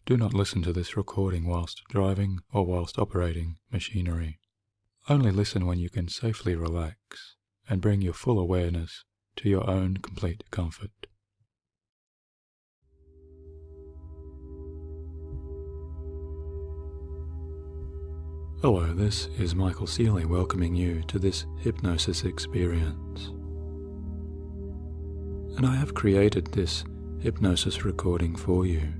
Do not listen to this recording whilst driving or whilst operating machinery. Only listen when you can safely relax and bring your full awareness to your own complete comfort. Hello, this is Michael Seeley welcoming you to this hypnosis experience. And I have created this hypnosis recording for you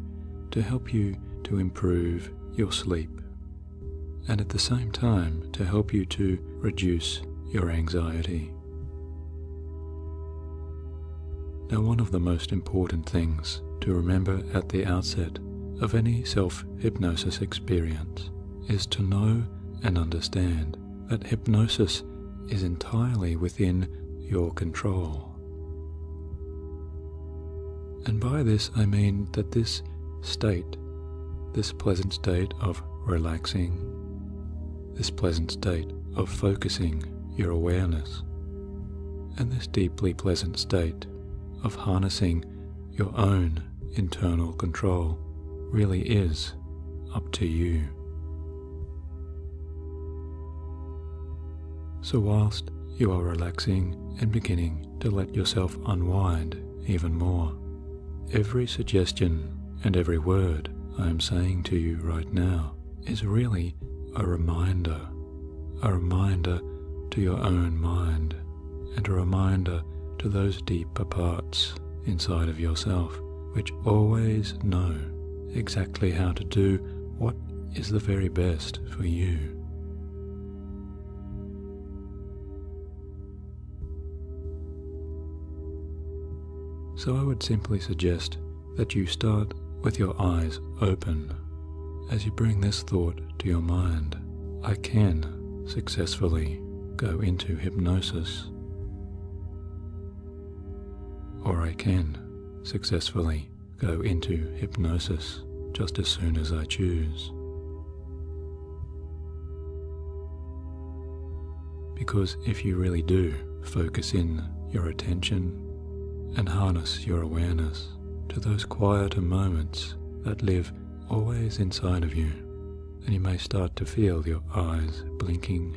to help you to improve your sleep, and at the same time to help you to reduce your anxiety. Now, one of the most important things to remember at the outset of any self-hypnosis experience is to know and understand that hypnosis is entirely within your control. And by this I mean that this state, this pleasant state of relaxing, this pleasant state of focusing your awareness, and this deeply pleasant state of harnessing your own internal control really is up to you. So whilst you are relaxing and beginning to let yourself unwind even more, every suggestion and every word I am saying to you right now is really a reminder to your own mind, and a reminder to those deeper parts inside of yourself which always know exactly how to do what is the very best for you. So I would simply suggest that you start with your eyes open as you bring this thought to your mind: I can successfully go into hypnosis, or I can successfully go into hypnosis just as soon as I choose. Because if you really do focus in your attention and harness your awareness to those quieter moments that live always inside of you, then you may start to feel your eyes blinking,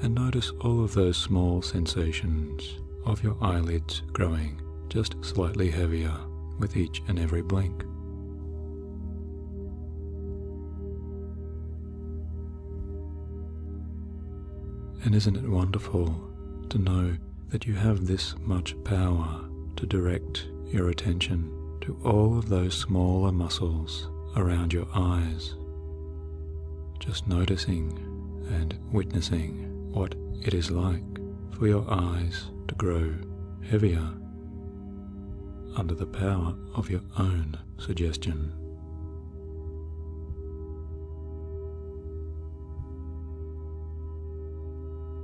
and notice all of those small sensations of your eyelids growing just slightly heavier with each and every blink. And isn't it wonderful to know that you have this much power to direct your attention to all of those smaller muscles around your eyes, just noticing and witnessing what it is like for your eyes to grow heavier under the power of your own suggestion.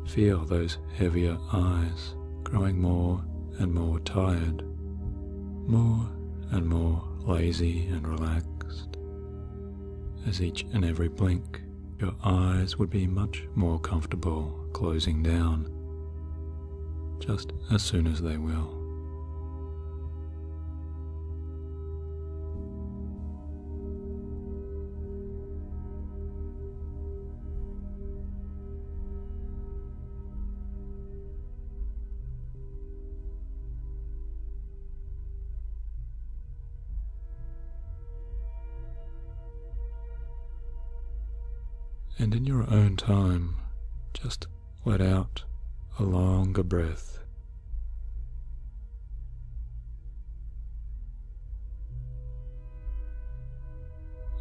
Feel those heavier eyes growing more and more tired, more and more lazy and relaxed. As each and every blink, your eyes would be much more comfortable closing down, just as soon as they will. And in your own time, just let out a longer breath.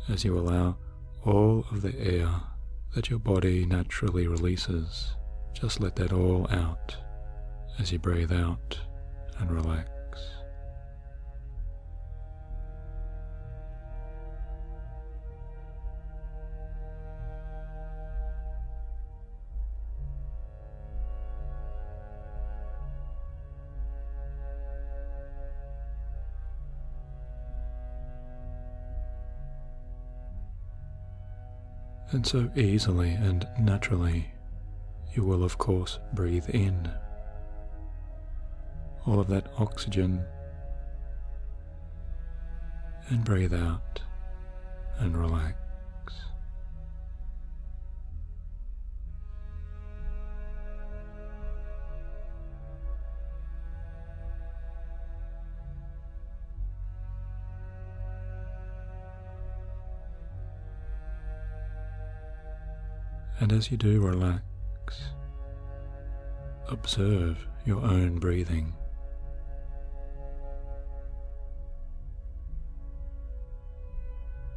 As you allow all of the air that your body naturally releases, just let that all out as you breathe out and relax. And so easily and naturally, you will of course breathe in all of that oxygen and breathe out and relax. And as you do relax, observe your own breathing.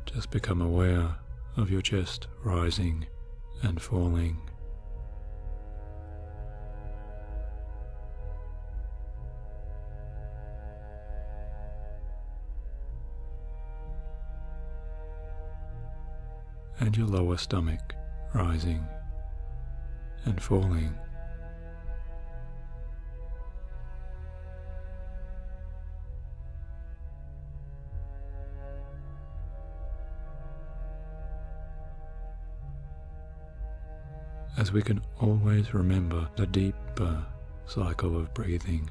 Just become aware of your chest rising and falling. And your lower stomach rising and falling. As we can always remember the deeper cycle of breathing,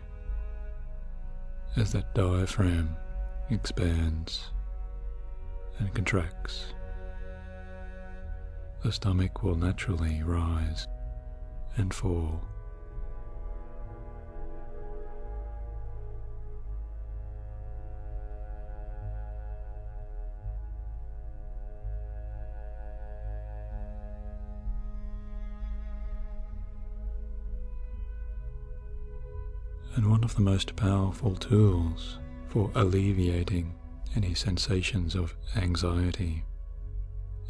as that diaphragm expands and contracts, the stomach will naturally rise and fall. And one of the most powerful tools for alleviating any sensations of anxiety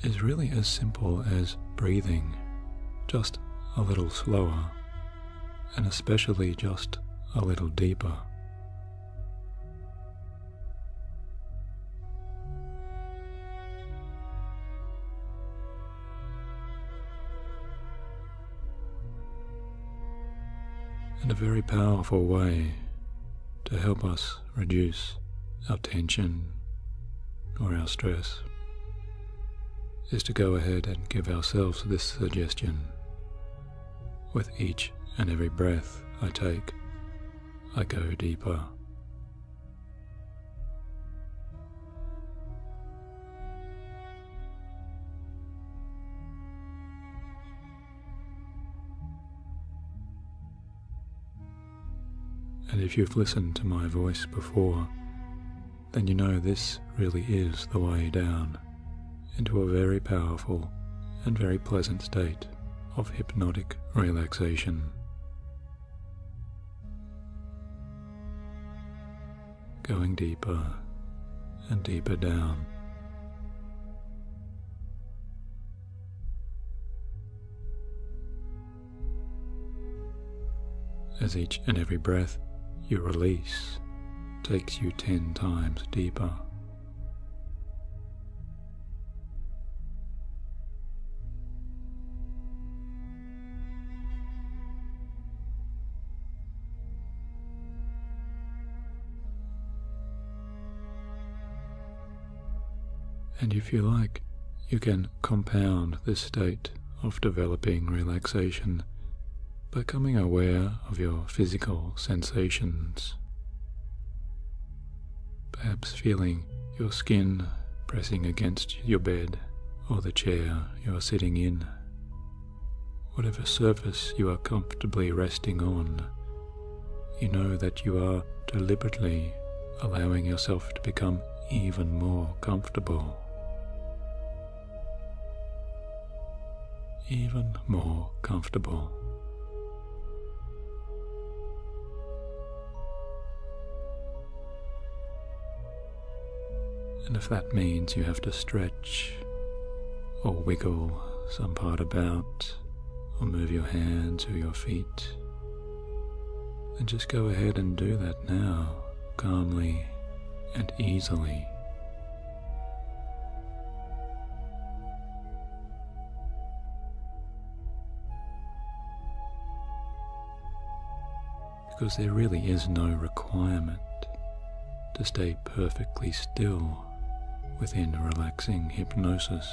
is really as simple as breathing just a little slower, and especially just a little deeper. And a very powerful way to help us reduce our tension or our stress is to go ahead and give ourselves this suggestion. With each and every breath I take, I go deeper. And if you've listened to my voice before, then you know this really is the way down into a very powerful and very pleasant state of hypnotic relaxation. Going deeper and deeper down. As each and every breath you release takes you 10 times deeper. And if you like, you can compound this state of developing relaxation by becoming aware of your physical sensations. Perhaps feeling your skin pressing against your bed or the chair you are sitting in. Whatever surface you are comfortably resting on, you know that you are deliberately allowing yourself to become even more comfortable. Even more comfortable. And if that means you have to stretch or wiggle some part about or move your hands or your feet, then just go ahead and do that now, calmly and easily. Because there really is no requirement to stay perfectly still within relaxing hypnosis.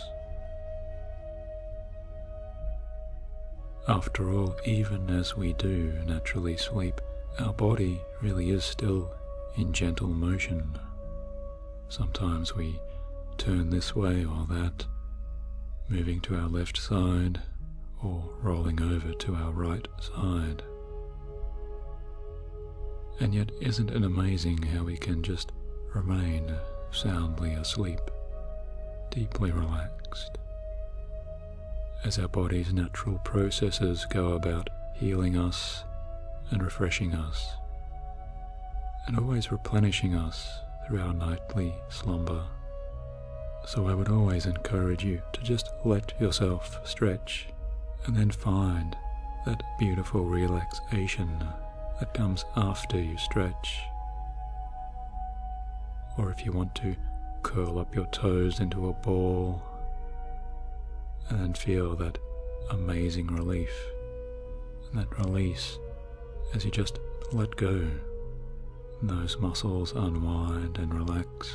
After all, even as we do naturally sleep, our body really is still in gentle motion, Sometimes we turn this way or that, moving to our left side or rolling over to our right side. And yet, isn't it amazing how we can just remain soundly asleep, deeply relaxed, as our body's natural processes go about healing us and refreshing us, and always replenishing us through our nightly slumber. So I would always encourage you to just let yourself stretch and then find that beautiful relaxation that comes after you stretch. Or if you want to, curl up your toes into a ball and then feel that amazing relief and that release as you just let go and those muscles unwind and relax.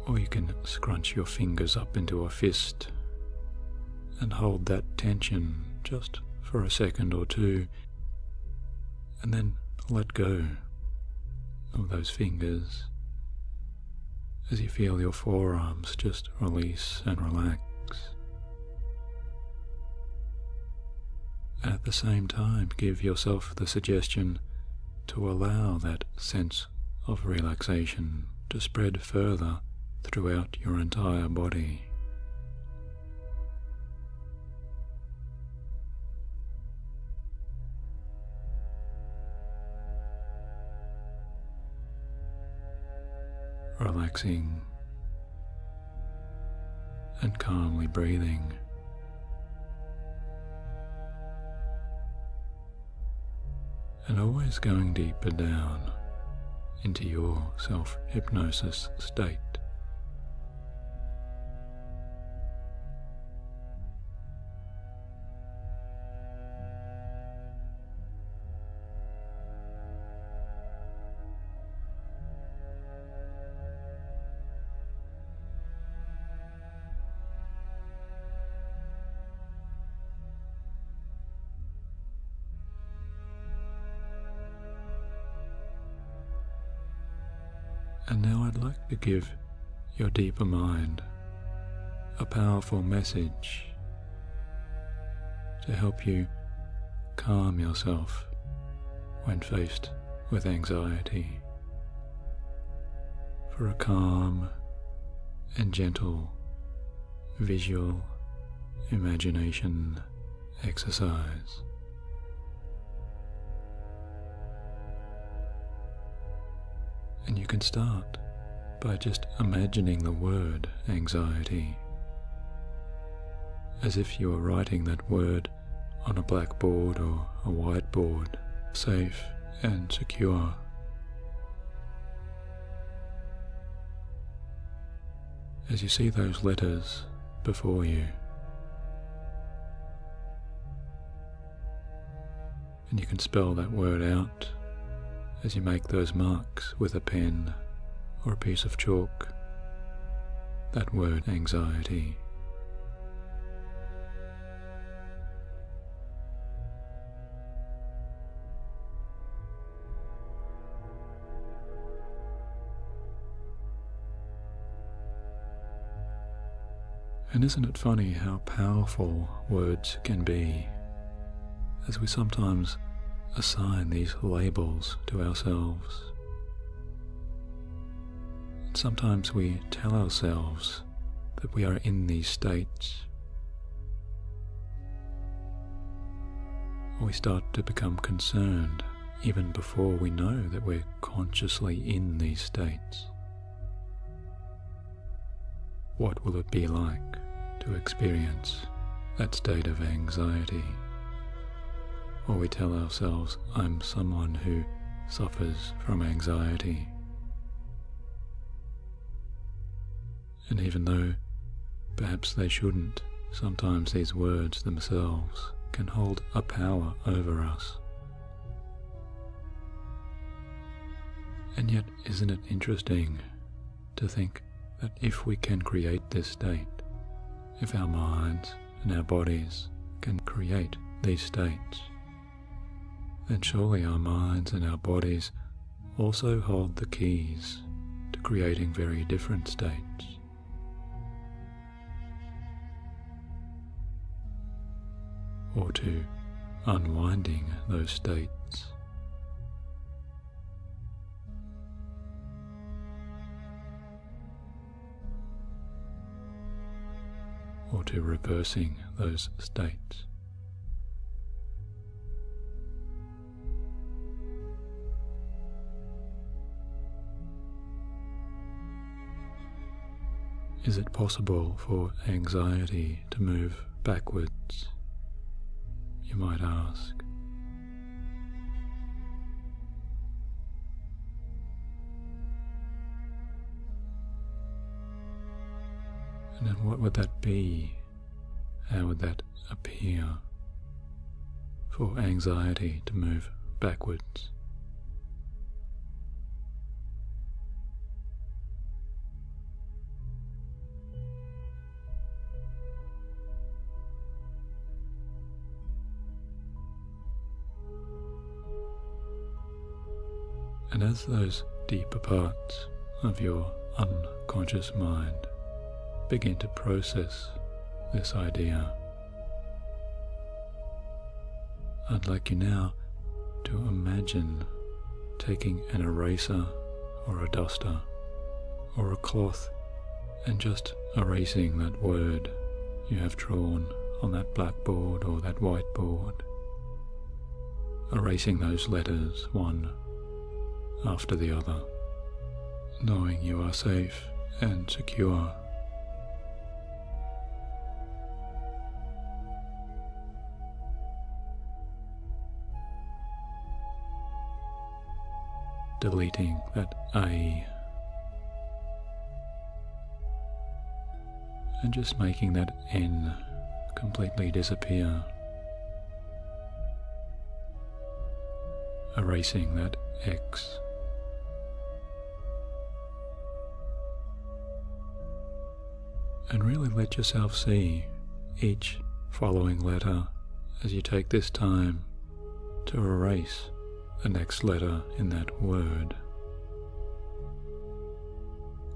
Or you can scrunch your fingers up into a fist and hold that tension just for a second or two, and then let go of those fingers as you feel your forearms just release and relax. And at the same time, give yourself the suggestion to allow that sense of relaxation to spread further throughout your entire body. Relaxing and calmly breathing. And always going deeper down into your self-hypnosis state. And now I'd like to give your deeper mind a powerful message to help you calm yourself when faced with anxiety. For a calm and gentle visual imagination exercise. And you can start by just imagining the word anxiety as if you were writing that word on a blackboard or a whiteboard, safe and secure. As you see those letters before you, and you can spell that word out as you make those marks with a pen or a piece of chalk, that word anxiety. And isn't it funny how powerful words can be, as we sometimes assign these labels to ourselves. And sometimes we tell ourselves that we are in these states, or we start to become concerned even before we know that we're consciously in these states. What will it be like to experience that state of anxiety? Or we tell ourselves, I'm someone who suffers from anxiety. And even though perhaps they shouldn't, sometimes these words themselves can hold a power over us. And yet, isn't it interesting to think that if we can create this state, if our minds and our bodies can create these states, then surely our minds and our bodies also hold the keys to creating very different states. Or to unwinding those states. Or to reversing those states. Is it possible for anxiety to move backwards? You might ask. And then what would that be? How would that appear for anxiety to move backwards? And as those deeper parts of your unconscious mind begin to process this idea, I'd like you now to imagine taking an eraser or a duster or a cloth and just erasing that word you have drawn on that blackboard or that whiteboard, erasing those letters one after the other, knowing you are safe and secure. Deleting that A and just making that N completely disappear, erasing that X, and really let yourself see each following letter as you take this time to erase the next letter in that word,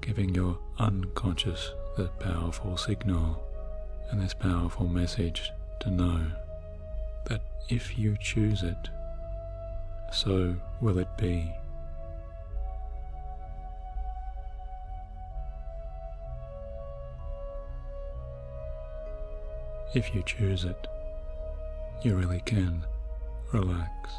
giving your unconscious the powerful signal and this powerful message to know that if you choose it, so will it be. If you choose it, you really can relax.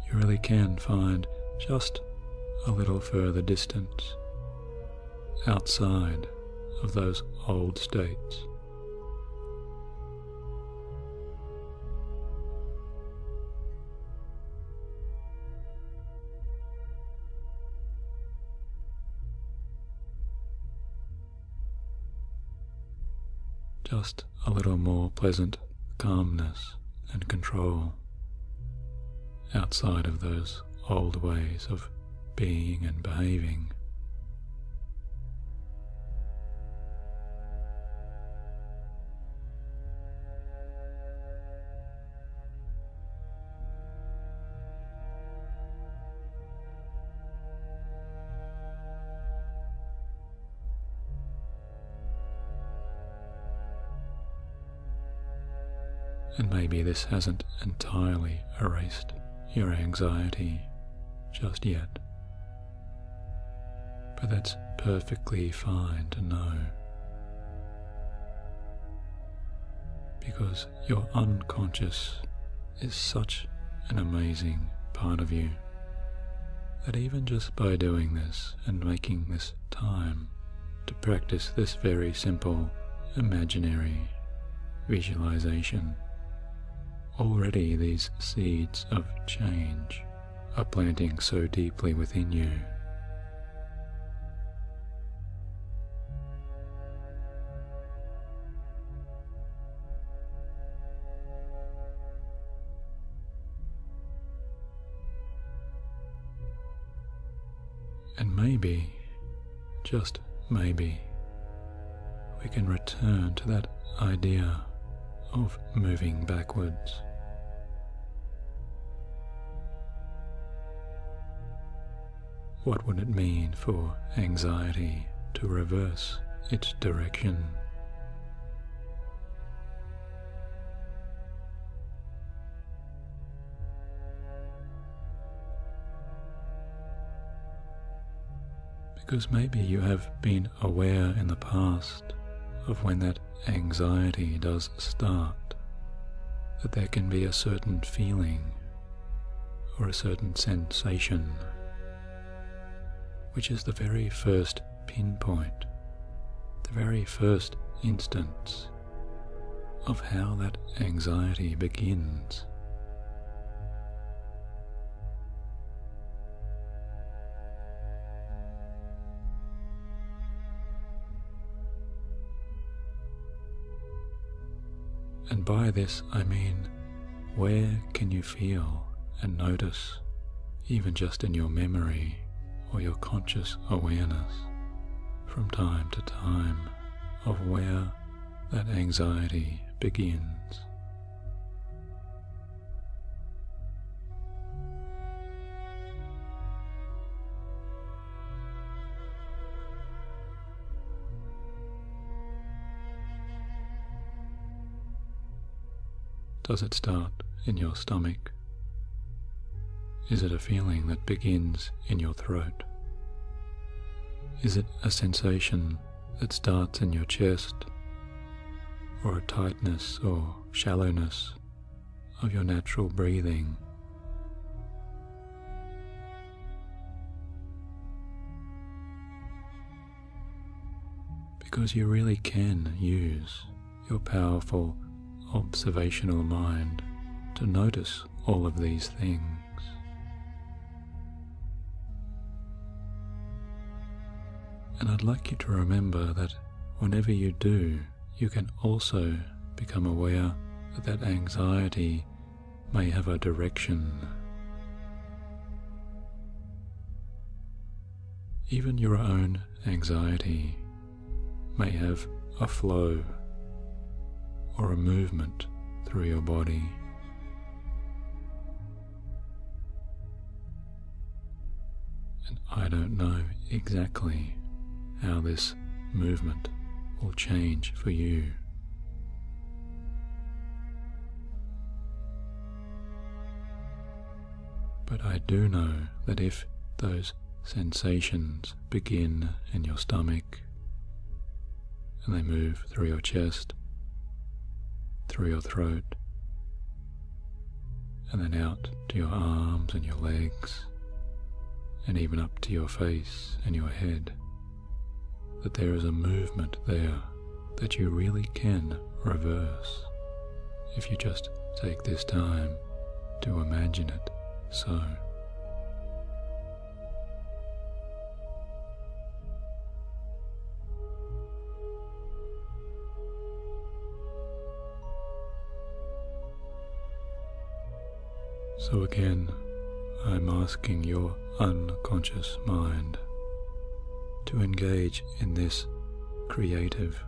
You really can find just a little further distance outside of those old states. Just a little more pleasant calmness and control outside of those old ways of being and behaving. And maybe this hasn't entirely erased your anxiety just yet, but that's perfectly fine to know, because your unconscious is such an amazing part of you that even just by doing this and making this time to practice this very simple imaginary visualization, already these seeds of change are planting so deeply within you. And maybe, just maybe, we can return to that idea of moving backwards. What would it mean for anxiety to reverse its direction? Because maybe you have been aware in the past of when that anxiety does start, that there can be a certain feeling or a certain sensation, which is the very first pinpoint, the very first instance of how that anxiety begins. And by this I mean, where can you feel and notice, even just in your memory or your conscious awareness, from time to time, of where that anxiety begins? Does it start in your stomach? Is it a feeling that begins in your throat? Is it a sensation that starts in your chest, or a tightness or shallowness of your natural breathing? Because you really can use your powerful observational mind to notice all of these things. And I'd like you to remember that whenever you do, you can also become aware that that anxiety may have a direction. Even your own anxiety may have a flow or a movement through your body. And I don't know exactly how this movement will change for you. But I do know that if those sensations begin in your stomach and they move through your chest, through your throat, and then out to your arms and your legs, and even up to your face and your head, that there is a movement there that you really can reverse if you just take this time to imagine it so. So again, I'm asking your unconscious mind to engage in this creative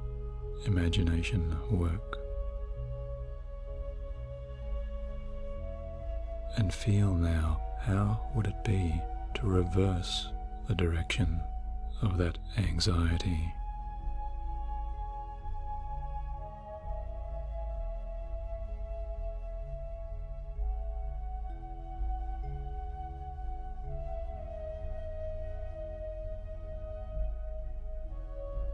imagination work, and feel now, how would it be to reverse the direction of that anxiety?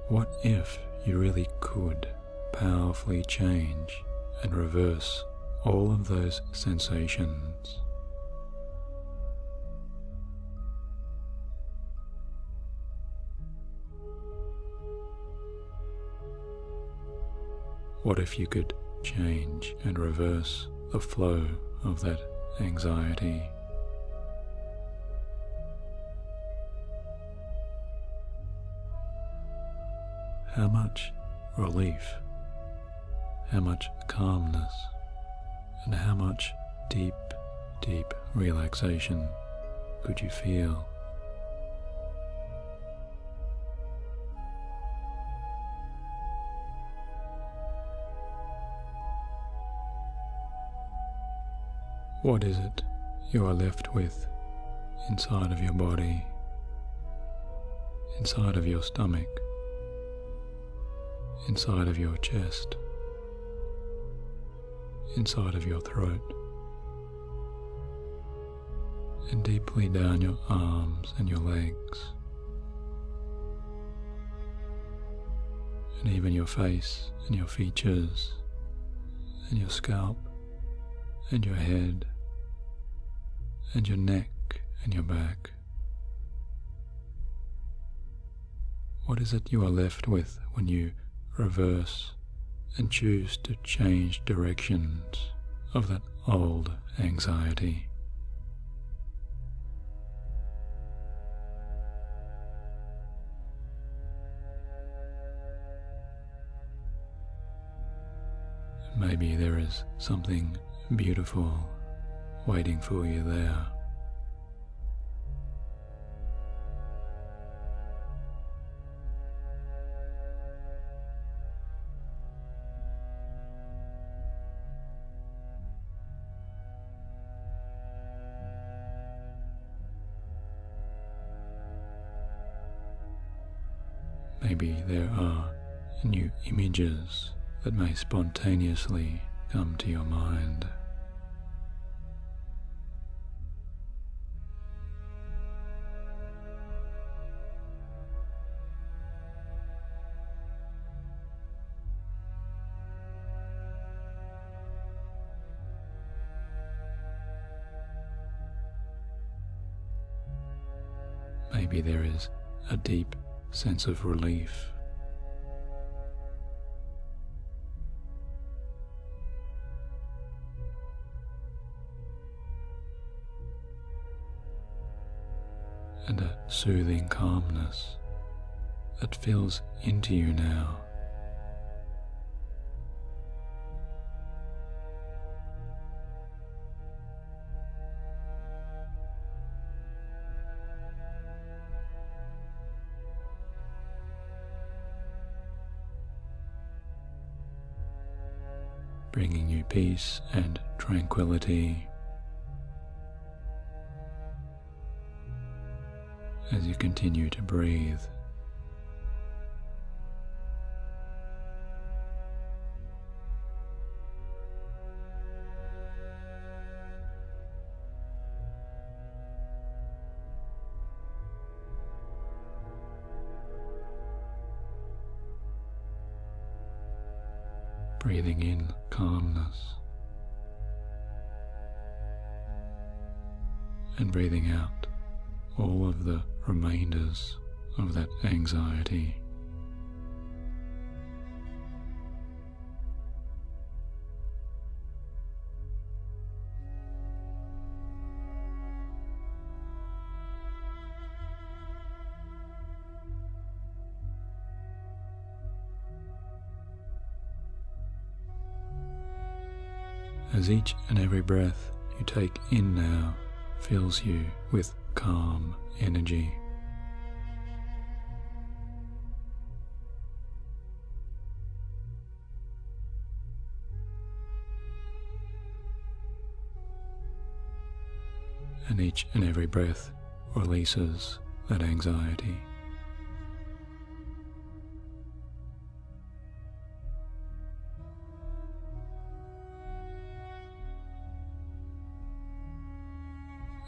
What if you really could powerfully change and reverse all of those sensations? What if you could change and reverse the flow of that anxiety? How much relief, how much calmness, and how much deep, deep relaxation could you feel What is it you are left with inside of your body, inside of your stomach, inside of your chest, inside of your throat, and deeply down your arms and your legs, and even your face and your features and your scalp and your head and your neck and your back. What is it you are left with when you reverse and choose to change directions of that old anxiety? Maybe there is something beautiful waiting for you there. Maybe there are new images that may spontaneously come to your mind. Maybe there is a deep sense of relief. And a soothing calmness that fills into you now. Bringing you peace and tranquility as you continue to breathe. Breathing in calmness and breathing out all of the remainders of that anxiety. As each and every breath you take in now fills you with calm energy. And each and every breath releases that anxiety.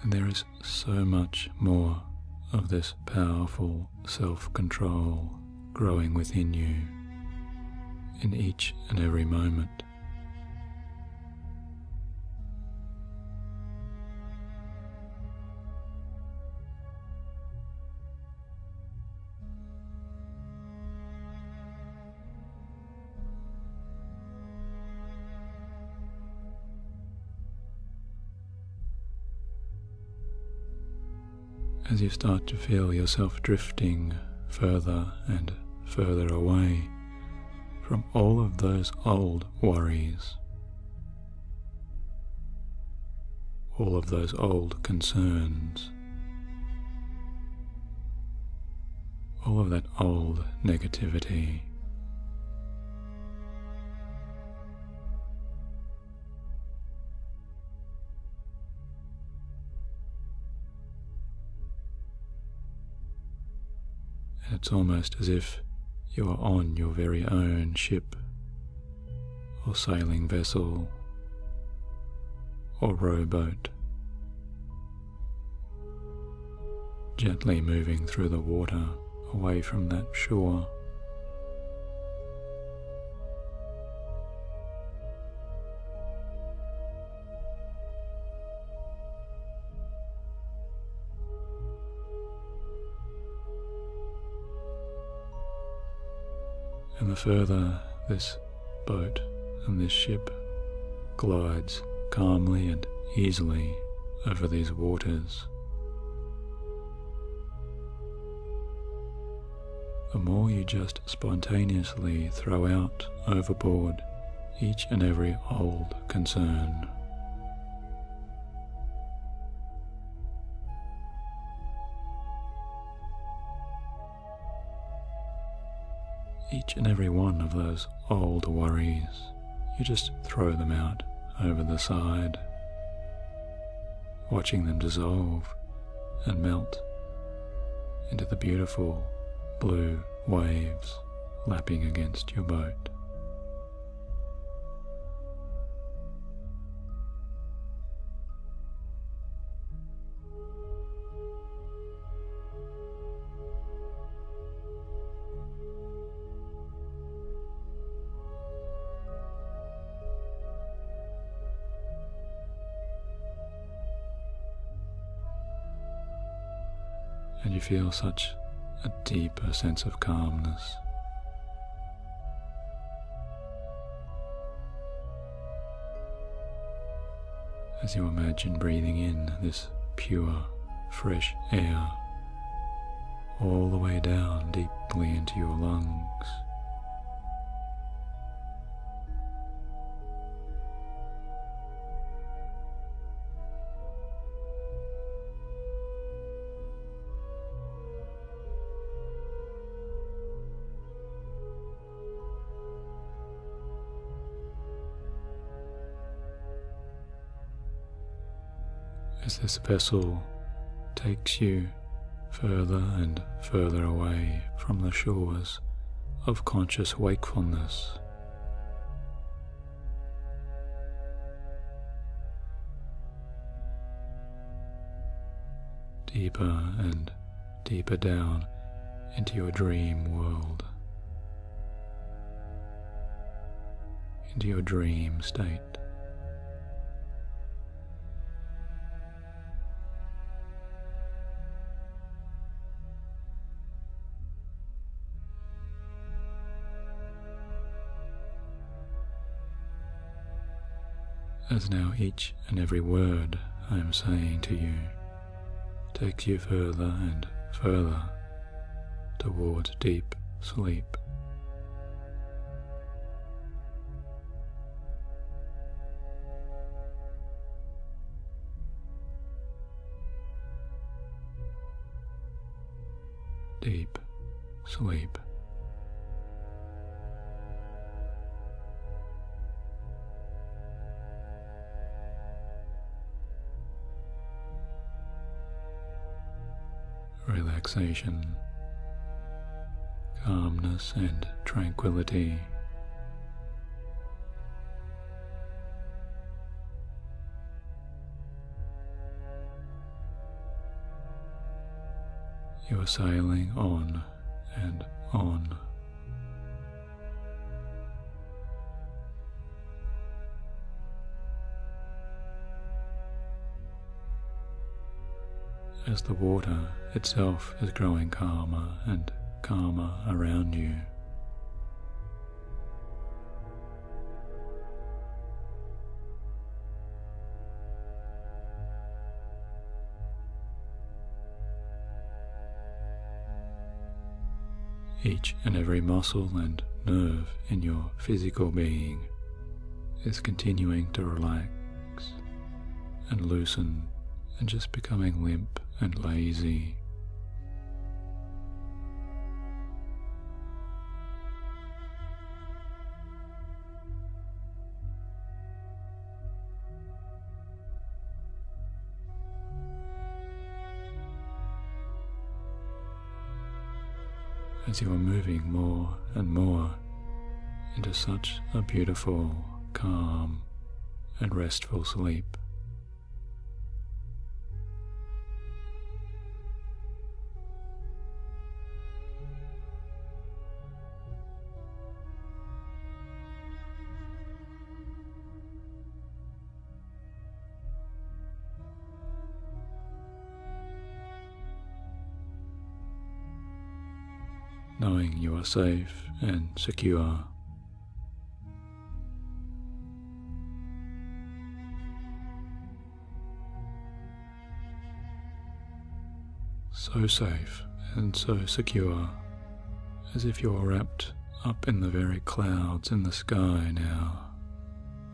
And there is so much more of this powerful self-control growing within you in each and every moment. As you start to feel yourself drifting further and further away from all of those old worries, all of those old concerns, all of that old negativity. And it's almost as if you are on your very own ship or sailing vessel or rowboat, gently moving through the water away from that shore. And the further this boat and this ship glides calmly and easily over these waters, the more you just spontaneously throw out overboard each and every old concern. Each and every one of those old worries, you just throw them out over the side, watching them dissolve and melt into the beautiful blue waves lapping against your boat. And you feel such a deeper sense of calmness. As you imagine breathing in this pure, fresh air all the way down deeply into your lungs. As this vessel takes you further and further away from the shores of conscious wakefulness, deeper and deeper down into your dream world, into your dream state. As now each and every word I am saying to you takes you further and further towards deep sleep. Deep sleep. Relaxation, calmness and tranquility. You are sailing on and on. As the water itself is growing calmer and calmer around you. Each and every muscle and nerve in your physical being is continuing to relax and loosen and just becoming limp and lazy. as you are moving more and more into such a beautiful, calm and restful sleep. Knowing you are safe and secure. So safe and so secure, as if you're wrapped up in the very clouds in the sky now,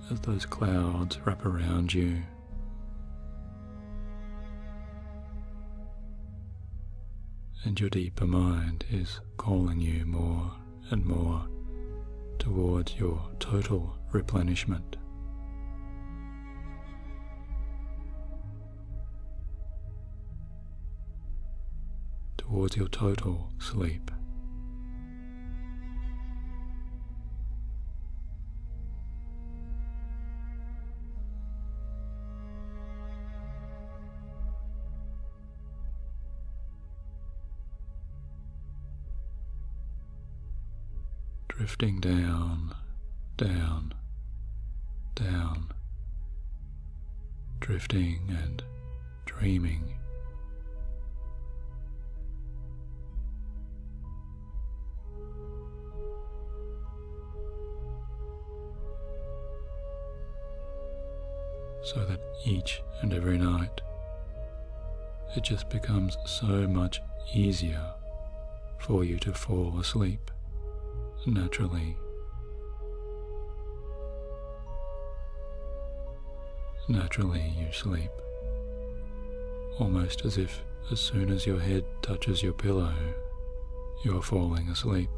as those clouds wrap around you. And your deeper mind is calling you more and more towards your total replenishment. Towards your total sleep. Drifting down, down, down, drifting and dreaming. So that each and every night it just becomes so much easier for you to fall asleep naturally. Naturally you sleep, almost as if as soon as your head touches your pillow, you are falling asleep.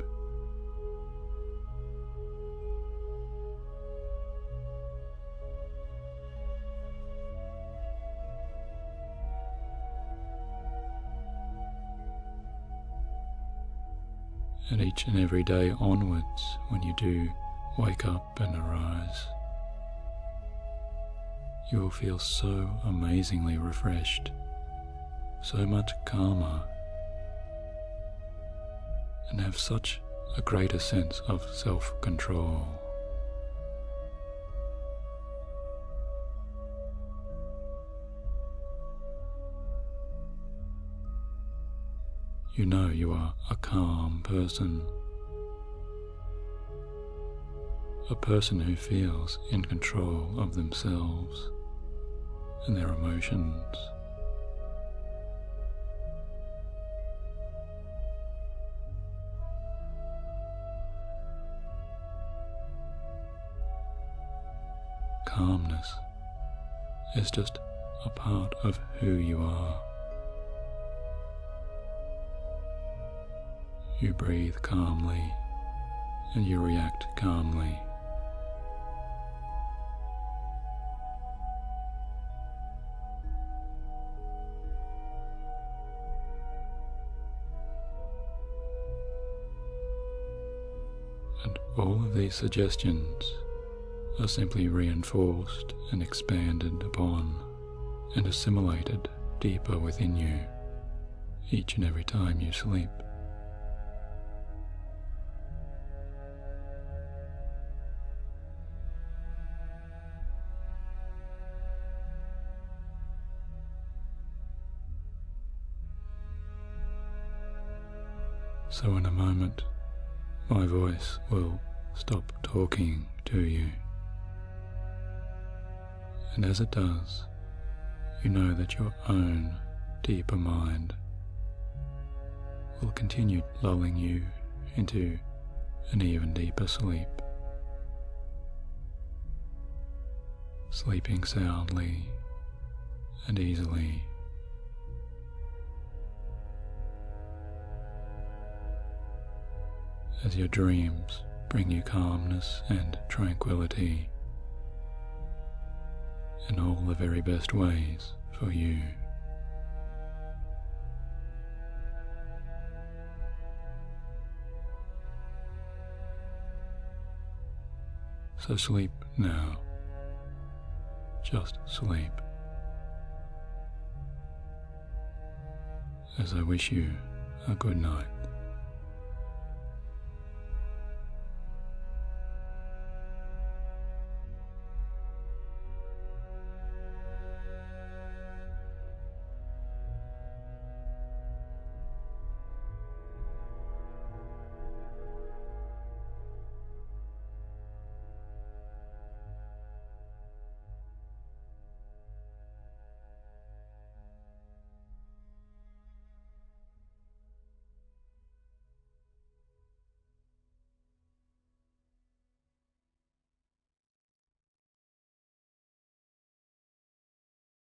And each and every day onwards, when you do wake up and arise, you will feel so amazingly refreshed, so much calmer, and have such a greater sense of self-control. You know you are a calm person, a person who feels in control of themselves and their emotions. Calmness is just a part of who you are. You breathe calmly and you react calmly. And all of these suggestions are simply reinforced and expanded upon and assimilated deeper within you each and every time you sleep. So in a moment, my voice will stop talking to you. And as it does, you know that your own deeper mind will continue lulling you into an even deeper sleep. Sleeping soundly and easily. As your dreams bring you calmness and tranquility in all the very best ways for you. So sleep now. Just sleep. As I wish you a good night.